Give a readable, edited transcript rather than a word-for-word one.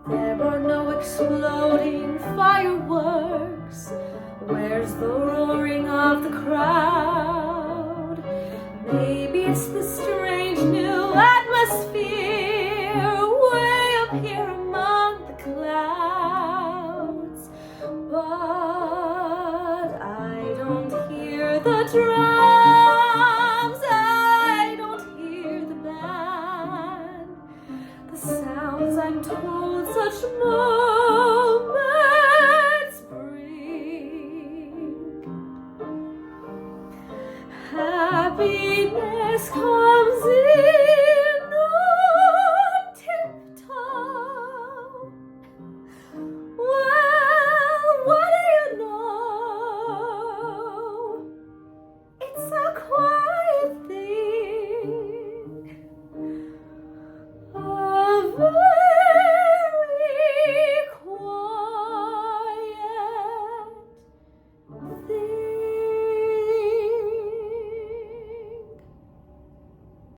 There are no exploding fireworks. Where's the roaring of the crowd? Maybe it's the strange new atmosphere way up here among the clouds. But I don't hear the drums, I don't hear the band. The sounds I'm told such moments bring. Happiness comes